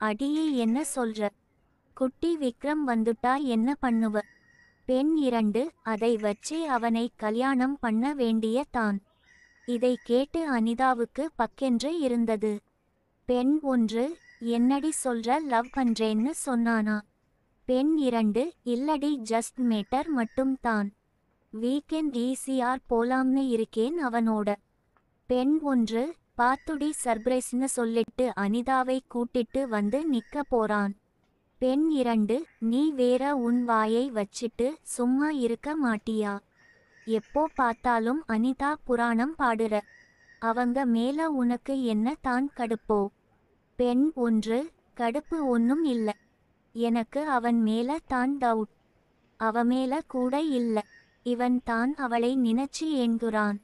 அடியே என்ன சொல்ற? குட்டி விக்ரம் வந்துட்டா என்ன பண்ணுவ? பெண் 2 அதை வச்சே அவனை கல்யாணம் பண்ண வேண்டிய தான். இதை கேட்டு அனிதாவுக்கு பக்கென்று இருந்தது. பெண் 1 என்னடி சொல்ற, லவ் பண்றேன்னு சொன்னானா? பெண் 2 இல்லடி, ஜஸ்ட் மேட்டர் மட்டும் தான். வீக்கெண்ட் ஈசிஆர் போலாம்னு இருக்கேன் அவனோட. பெண் 1 பாத்துடி, சர்ப்ரைஸ்னு சொல்லிட்டு அனிதாவை கூட்டிட்டு வந்து நிக்க போறான். பெண் 2 நீ வேற உன் வாயை வச்சிட்டு சும்மா இருக்க மாட்டியா? எப்போ பார்த்தாலும் அனிதா புராணம் பாடுற. அவங்க மேல உனக்கு என்ன தான் கடுப்போ? பெண் 1 கடுப்பு ஒன்னும் இல்ல. எனக்கு அவன் மேல தான் டவுட். அவ மேல கூட இல்ல. இவன் தான் அவளை நினைச்சு ஏங்குறான்.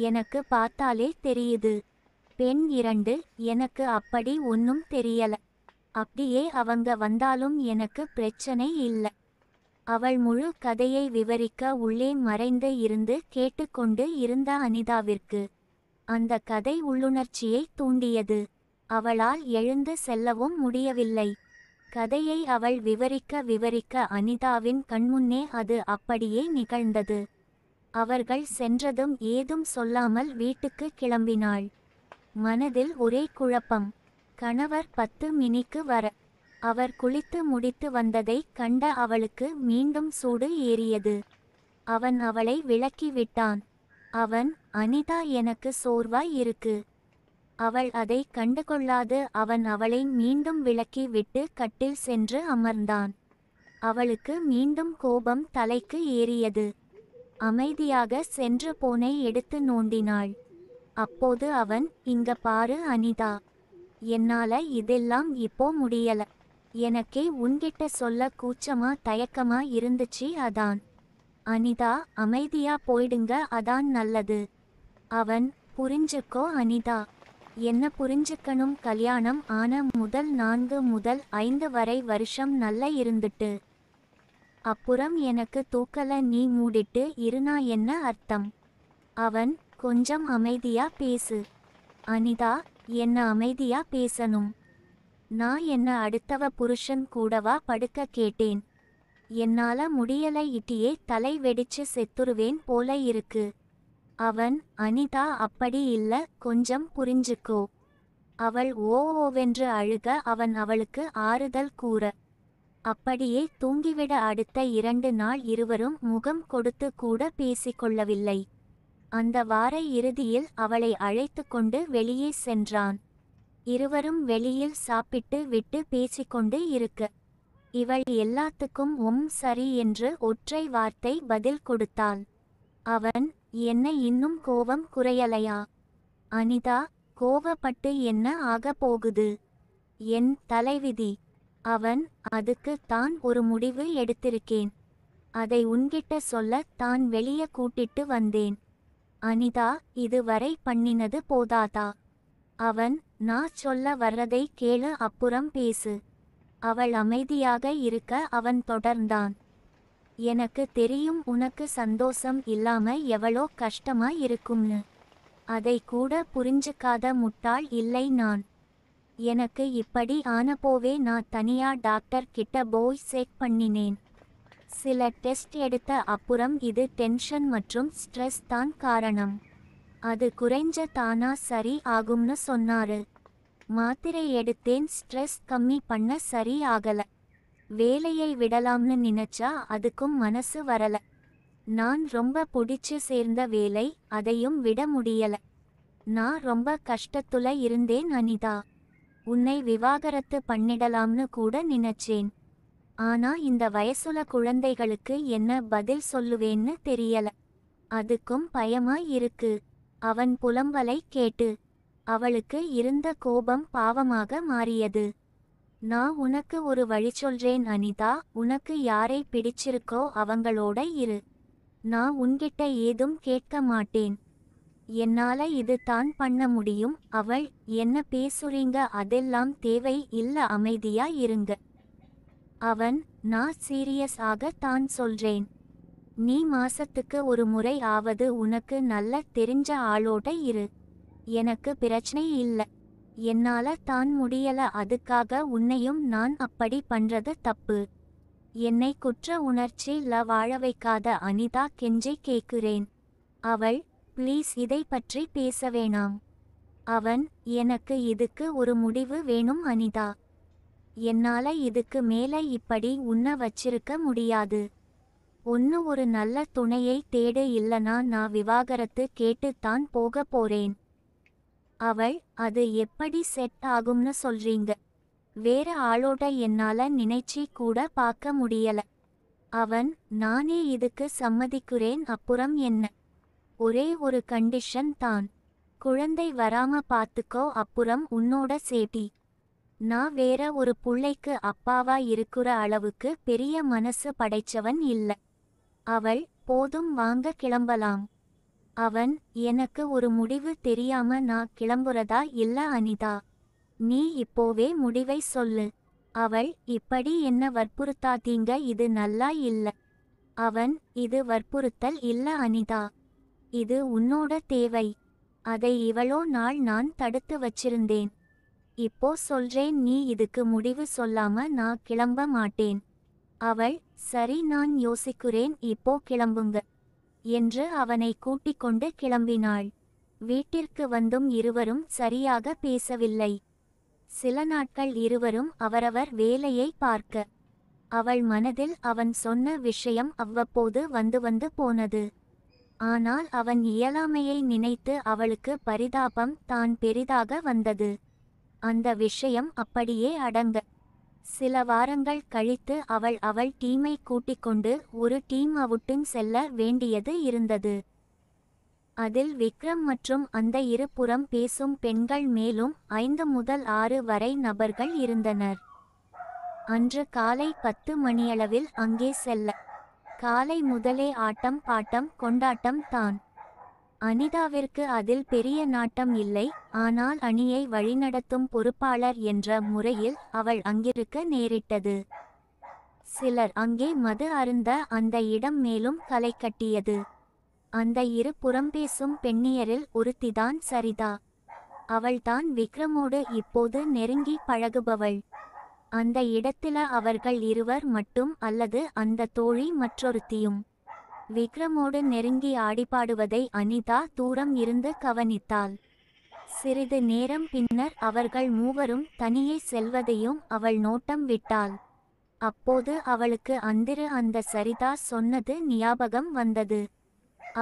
எனக்கு பார்த்தாலே தெரியுது. பெண் 2 எனக்கு அப்படி ஒன்னும் தெரியல. அப்படியே அவங்க வந்தாலும் எனக்கு பிரச்சனை இல்ல. அவள் முழு கதையை விவரிக்க உள்ளே மறைந்து இருந்து கேட்டுக்கொண்டு இருந்த அனிதாவிற்கு அந்த கதை உள்ளுணர்ச்சியை தூண்டியது. அவளால் எழுந்து செல்லவும் முடியவில்லை. கதையை அவள் விவரிக்க அனிதாவின் கண்முன்னே அது அப்படியே நிகழ்ந்தது. அவர்கள் சென்றதும் ஏதும் சொல்லாமல் வீட்டுக்கு கிளம்பினாள். மனதில் ஒரே குழப்பம். கணவர் 10 மணிக்கு வர, அவர் குளித்து முடித்து வந்ததை கண்ட அவளுக்கு மீண்டும் சூடு ஏறியது. அவன் அவளை விலக்கி விட்டான். அவன், அனிதா எனக்கு சோர்வாய் இருக்கு. அவள் அதை கண்டுகொள்ளாது அவன் அவளை மீண்டும் விலக்கி விட்டு கட்டில் சென்று அமர்ந்தான். அவளுக்கு மீண்டும் கோபம் தலைக்கு ஏறியது. அமைதியாக சென்று போனை எடுத்து நோண்டினாள். அப்போது அவன், இங்க பாரு அனிதா, என்னால இதெல்லாம் இப்போ முடியல. எனக்கே உன்கிட்ட சொல்ல கூச்சமா தயக்கமா இருந்துச்சு, அதான். அனிதா, அமைதியா போயிடுங்க, அதான் நல்லது. அவன், புரிஞ்சுக்கோ அனிதா. என்ன புரிஞ்சுக்கணும்? கல்யாணம் ஆன முதல் 4 முதல் 5 வரை வருஷம் நல்லா இருந்துட்டு அப்புறம் எனக்கு தூக்கல, நீ மூடிட்டு இருனா என்ன அர்த்தம்? அவன், கொஞ்சம் அமைதியா பேசு அனிதா. என்ன அமைதியா பேசணும்? நான் என்ன அடுத்தவ புருஷன் கூடவா படுக்க கேட்டேன்? என்னால முடியல, இட்டியே தலை வெடிச்சு செத்துருவேன் போல இருக்கு. அவன், அனிதா அப்படி இல்ல, கொஞ்சம் புரிஞ்சுக்கோ. அவள் ஓவென்று அழுக அவன் அவளுக்கு ஆறுதல் கூற அப்படியே தூங்கிவிட. அடுத்த 2 நாள் இருவரும் முகம் கொடுத்து கூட பேசிக்கொள்ளவில்லை. அந்த வார இறுதியில் அவளை அழைத்து கொண்டு வெளியே சென்றான். இருவரும் வெளியில் சாப்பிட்டு விட்டு பேசிக்கொண்டு இருக்க, இவள் எல்லாத்துக்கும் சரி என்று ஒற்றை வார்த்தை பதில் கொடுத்தாள். அவன், என்ன இன்னும் கோபம் குறையலையா? அனிதா, கோவப்பட்டு என்ன ஆக போகுது? என் தலைவிதி. அவன், அதுக்கு தான் ஒரு முடிவு எடுத்திருக்கேன். அதை உன்கிட்ட சொல்ல தான் வெளியே கூட்டிட்டு வந்தேன். அனிதா, இதுவரை பண்ணினது போதாதா? அவன், நான் சொல்ல வர்றதை கேளு, அப்புறம் பேசு. அவள் அமைதியாக இருக்க அவன் தொடர்ந்தான். எனக்கு தெரியும் உனக்கு சந்தோஷம் இல்லாம எவ்வளோ கஷ்டமா இருக்கும்னு. அதை கூட புரிஞ்சுக்காத முட்டாள் இல்லை நான். எனக்கு இப்படி ஆனப்போவே நான் தனியா டாக்டர் கிட்ட போய் செக் பண்ணினேன். சில டெஸ்ட் எடுத்த அப்புறம் இது டென்ஷன் மற்றும் ஸ்ட்ரெஸ் தான் காரணம். அது குறைஞ்ச தானா சரி ஆகும்னு சொன்னாரு. மாத்திரை எடுத்தேன், ஸ்ட்ரெஸ் கம்மி பண்ண சரி ஆகல. வேலையை விடலாம்னு நினைச்சா அதுக்கும் மனசு வரல. நான் ரொம்ப பிடிச்சு சேர்ந்த வேலை, அதையும் விட முடியல. நான் ரொம்ப கஷ்டத்துல இருந்தேன் அனிதா. உன்னை விவாகரத்து பண்ணிடலாம்னு கூட நினைச்சேன். ஆனா இந்த வயசுல குழந்தைகளுக்கு என்ன பதில் சொல்லுவேன்னு தெரியல. அதுக்கும் பயமா இருக்கு. அவன் புலம்பலை கேட்டு அவளுக்கு இருந்த கோபம் பாவமாக மாறியது. நான் உனக்கு ஒரு வழி சொல்றேன் அனிதா, உனக்கு யாரை பிடிச்சிருக்கோ அவங்களோட இரு. நான் உன்கிட்ட ஏதும் கேட்க மாட்டேன். என்னால இது தான் பண்ண முடியும். அவள், என்ன பேசுறீங்க, அதெல்லாம் தேவை இல்ல, அமைதியா இருங்க. அவன், நான் சீரியஸ் ஆக தான் சொல்றேன். நீ மாசத்துக்கு ஒரு முறை ஆவது உனக்கு நல்ல தெரிஞ்ச ஆளோட இரு. எனக்கு பிரச்சனை இல்ல. என்னால தான் முடியல, அதுக்காக உன்னையும் நான் அப்படி பண்றது தப்பு. என்னை குற்ற உணர்ச்சில வாழ வைக்காத அனிதா, கெஞ்சி கேக்குறேன். அவள், ப்ளீஸ் இதை பற்றி பேச வேணாம். அவன், எனக்கு இதுக்கு ஒரு முடிவு வேணும் அனிதா. என்னால இதுக்கு மேல இப்படி உன்ன வச்சிருக்க முடியாது. ஒன்னு ஒரு நல்ல துணையை தேடு, இல்லனா நான் விவாகரத்து கேட்டு தான் போக போறேன். அவள், அது எப்படி செட் ஆகும்னு சொல்றீங்க? வேற ஆளோட என்னால நினைச்சி கூட பார்க்க முடியல. அவன், நானே இதுக்கு சம்மதிக்கிறேன், அப்புறம் என்ன? ஒரே ஒரு கண்டிஷன் தான். குழந்தை வராம பாத்துக்கோ, அப்புறம் உன்னோட சேஃப்டி. நான் வேற ஒரு புள்ளைக்கு அப்பாவா இருக்குற அளவுக்கு பெரிய மனசு படைச்சவன் இல்ல. அவள், போதும் வாங்க கிளம்பலாம். அவன், எனக்கு ஒரு முடிவு தெரியாம நான் கிளம்புறதா இல்ல அனிதா. நீ இப்போவே முடிவை சொல்லு. அவள், இப்படி என்ன வற்புறுத்தாதீங்க, இது நல்லா இல்ல. அவன், இது வற்புறுத்தல் இல்ல அனிதா. இது உன்னோட தேவை. அதை இவ்வளோ நாள் நான் தடுத்து வச்சிருந்தேன். இப்போ சொல்றேன், நீ இதுக்கு முடிவு சொல்லாம நான் கிளம்ப மாட்டேன். அவள், சரி, நான் யோசிக்கிறேன், இப்போ கிளம்புங்க என்று அவனை கூட்டிக் கொண்டு கிளம்பினாள். வீட்டிற்கு வந்தும் இருவரும் சரியாக பேசவில்லை. சில நாட்கள் இருவரும் அவரவர் வேலையை பார்க்க. அவள் மனதில் அவன் சொன்ன விஷயம் அவ்வப்போது வந்து வந்து போனது. ஆனால் அவன் இயலாமையை நினைத்து அவளுக்கு பரிதாபம் தான் பெரிதாக வந்தது. அந்த விஷயம் அப்படியே அடங்க. சில வாரங்கள் கழித்து அவள் டீமை கூட்டிக்கொண்டு ஒரு டீம் அவுட்டிங் செல்ல வேண்டியது இருந்தது. அதில் விக்ரம் மற்றும் அந்த இருபுறம் பேசும் பெண்கள் மேலும் 5 முதல் 6 வரை நபர்கள் இருந்தனர். அன்று காலை 10 மணியளவில் அங்கே செல்ல. காலை முதலே ஆட்டம் பாட்டம் கொண்டாட்டம் தான். அனிதாவிற்கு அதில் பெரிய நாட்டம் இல்லை. ஆனால் அணியை வழிநடத்தும் பொறுப்பாளர் என்ற முறையில் அவள் அங்கிருக்க நேரிட்டது. சிலர் அங்கே மது அருந்த அந்த இடம் மேலும் களை கட்டியது. அந்த இரு புறம்பேசும் பெண்ணியரில் ஒருத்திதான் சரிதா. அவள்தான் விக்ரமோடு இப்போது நெருங்கி பழகுபவள். அந்த இடத்தில அவர்கள் இருவர் மட்டும், அல்லது அந்த தோழி மற்றொருத்தியும். விக்ரமோடு நெருங்கி ஆடிப்பாடுவதை அனிதா தூரம் இருந்து கவனித்தாள். சிறிது நேரம் பின்னர் அவர்கள் மூவரும் தனியே செல்வதையும் அவள் நோட்டம் விட்டாள். அப்போது அவளுக்கு அந்த சரிதா சொன்னது ஞாபகம் வந்தது.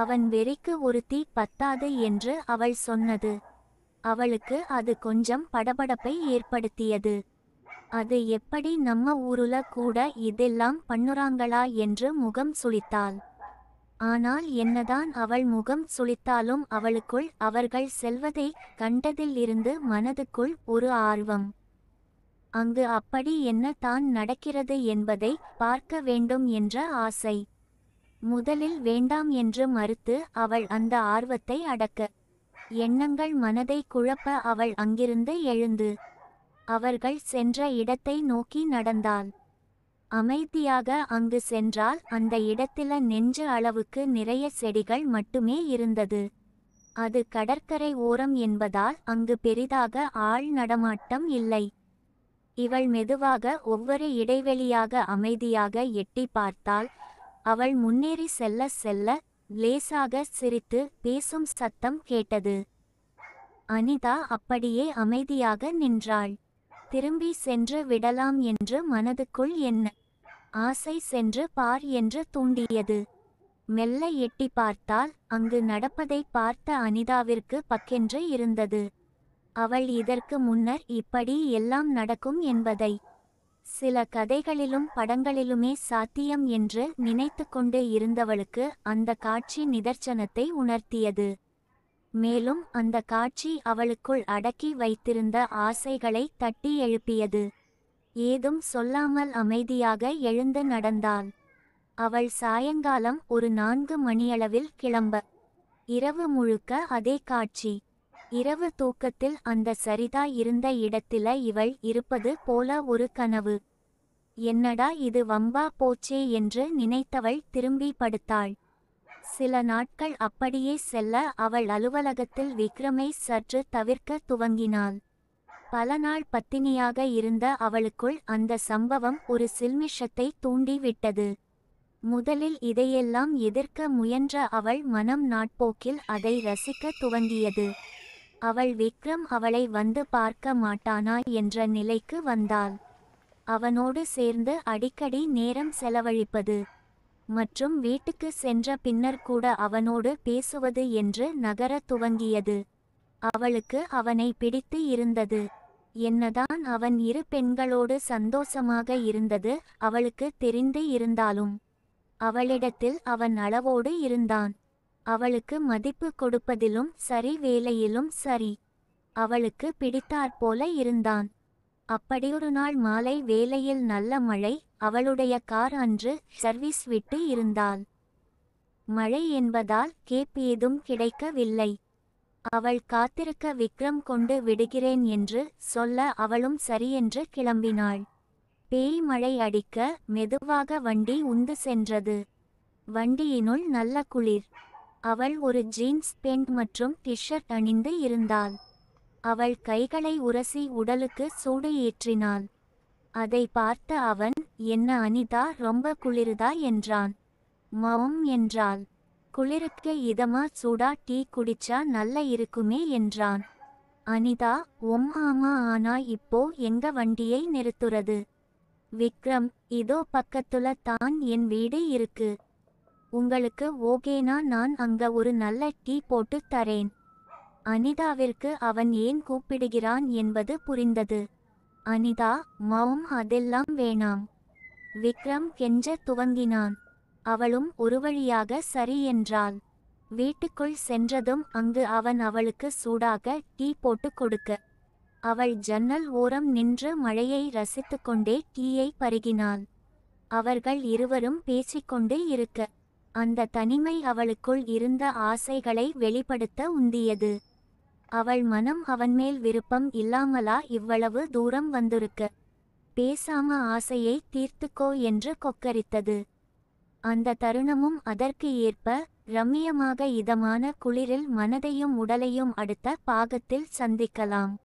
அவன் வெறிக்கு ஒருத்தி பத்தாது என்று அவள் சொன்னது. அவளுக்கு அது கொஞ்சம் படபடப்பை ஏற்படுத்தியது. அது எப்படி நம்ம ஊருல கூட இதெல்லாம் பண்ணுறாங்களா என்று முகம் சுளித்தாள். ஆனால் என்னதான் அவள் முகம் சுளித்தாலும் அவளுக்குள் அவர்கள் செல்வதை கண்டதில் இருந்து மனதுக்குள் ஒரு ஆர்வம். அங்கு அப்படி என்ன தான் நடக்கிறது என்பதை பார்க்க வேண்டும் என்ற ஆசை. முதலில் வேண்டாம் என்று மறுத்து அவள் அந்த ஆர்வத்தை அடக்க, எண்ணங்கள் மனதை குழப்ப அவள் அங்கிருந்து எழுந்து அவர்கள் சென்ற இடத்தை நோக்கி நடந்தாள். அமைதியாக அங்கு சென்றால் அந்த இடத்தில நெஞ்சு அளவுக்கு நிறைய செடிகள் மட்டுமே இருந்தது. அது கடற்கரை ஓரம் என்பதால் அங்கு பெரிதாக ஆள் நடமாட்டம் இல்லை. இவள் மெதுவாக ஒவ்வொரு இடைவெளியாக அமைதியாக எட்டி பார்த்தாள். அவள் முன்னேறி செல்ல செல்ல லேசாக சிரித்து பேசும் சத்தம் கேட்டது. அனிதா அப்படியே அமைதியாக நின்றாள். திரும்பி சென்று விடலாம் என்று மனதுக்குள் என்ன ஆசை சென்று பார் என்று தூண்டியது. மெல்ல எட்டி பார்த்தால் அங்கு நடப்பதை பார்த்த அனிதாவிற்கு பக்கென்று இருந்தது. அவள் இதற்கு முன்னர் இப்படி எல்லாம் நடக்கும் என்பதை சில கதைகளிலும் படங்களிலுமே சாத்தியம் என்று நினைத்து கொண்டு இருந்தவளுக்கு அந்த காட்சி நிதர்சனத்தை உணர்த்தியது. மேலும் அந்த காட்சி அவளுக்குள் அடக்கி வைத்திருந்த ஆசைகளை தட்டி எழுப்பியது. ஏதும் சொல்லாமல் அமைதியாக எழுந்து நடந்தாள். அவள் சாயங்காலம் ஒரு 4 மணியளவில் கிளம்ப. இரவு முழுக்க அதே காட்சி. இரவு தூக்கத்தில் அந்த சரிதா இருந்த இடத்தில இவள் இருப்பது போல ஒரு கனவு. என்னடா இது வம்பா போச்சே என்று நினைத்தவள் திரும்பி படுத்தாள். சில நாட்கள் அப்படியே செல்ல அவள் அலுவலகத்தில் விக்ரமை சற்று தவிர்க்க துவங்கினாள். பல நாள் பத்தினியாக இருந்த அவளுக்குள் அந்த சம்பவம் ஒரு சில்மிஷத்தை தூண்டிவிட்டது. முதலில் இதையெல்லாம் எதிர்க்க முயன்ற அவள் மனம் நாட்போக்கில் அதை ரசிக்க துவங்கியது. அவள் விக்ரம் அவளை வந்து பார்க்க மாட்டானா என்ற நிலைக்கு வந்தாள். அவனோடு சேர்ந்து அடிக்கடி நேரம் செலவழிப்பது மற்றும் வீட்டுக்கு சென்ற பின்னர் கூட அவனோடு பேசுவது என்று நகர துவங்கியது. அவளுக்கு அவனை பிடித்து இருந்தது. என்னதான் அவன் இரு பெண்களோடு சந்தோஷமாக இருந்தது அவளுக்கு தெரிந்து இருந்தாலும் அவளிடத்தில் அவன் அளவோடு இருந்தான். அவளுக்கு மதிப்பு கொடுப்பதிலும் சரி, வேலையிலும் சரி. அவளுக்கு பிடித்தாற்போல இருந்தான். அப்படியொரு நாள் மாலை வேளையில் நல்ல மழை. அவளுடைய கார் அன்று சர்வீஸ் விட்டு இருந்தாள். மழை என்பதால் கேப் ஏதும் கிடைக்கவில்லை. அவள் காத்திருக்க விக்ரம் கொண்டு விடுகிறேன் என்று சொல்ல அவளும் சரியென்று கிளம்பினாள். பேய் மழை அடிக்க மெதுவாக வண்டி உந்து சென்றது. வண்டியினுள் நல்ல குளிர். அவள் ஒரு ஜீன்ஸ் பேண்ட் மற்றும் டிஷர்ட் அணிந்து இருந்தாள். அவள் கைகளை உரசி உடலுக்கு சூடு ஏற்றினாள். அதை பார்த்த அவன், என்ன அனிதா, ரொம்ப குளிருதா என்றான். மௌம் என்றாள். குளிருக்கு இதமா சூடா டீ குடிச்சா நல்ல இருக்குமே என்றான். அனிதா, ஆமா, ஆனா இப்போ எங்க வண்டியை நிறுத்துறது? விக்ரம், இதோ பக்கத்துல தான் என் வீடு இருக்கு. உங்களுக்கு ஓகேனா நான் அங்க ஒரு நல்ல டீ போட்டு தரேன். அனிதாவிற்கு அவன் ஏன் கூப்பிடுகிறான் என்பது புரிந்தது. அனிதா, மௌம், அதெல்லாம் வேணாம். விக்ரம் கெஞ்ச துவங்கினான். அவளும் ஒரு வழியாக சரி என்றாள். வீட்டுக்குள் சென்றதும் அங்கு அவன் அவளுக்கு சூடாக டீ போட்டு கொடுக்க அவள் ஜன்னல் ஓரம் நின்று மழையை ரசித்துக்கொண்டே டீயை பருகினாள். அவர்கள் இருவரும் பேசிக்கொண்டு இருக்க அந்த தனிமை அவளுக்குள் இருந்த ஆசைகளை வெளிப்படுத்த உந்தியது. அவள் மனம் அவன்மேல் விருப்பம் இல்லாமலா இவ்வளவு தூரம் வந்திருக்க? பேசாம ஆசையை தீர்த்துக்கோ என்று கொக்கரித்தது. அந்த தருணமும் அதற்கு ஏற்ப ரம்மியமாக இதமான குளிரில் மனதையும் உடலையும் அடுத்த பாகத்தில் சந்திக்கலாம்.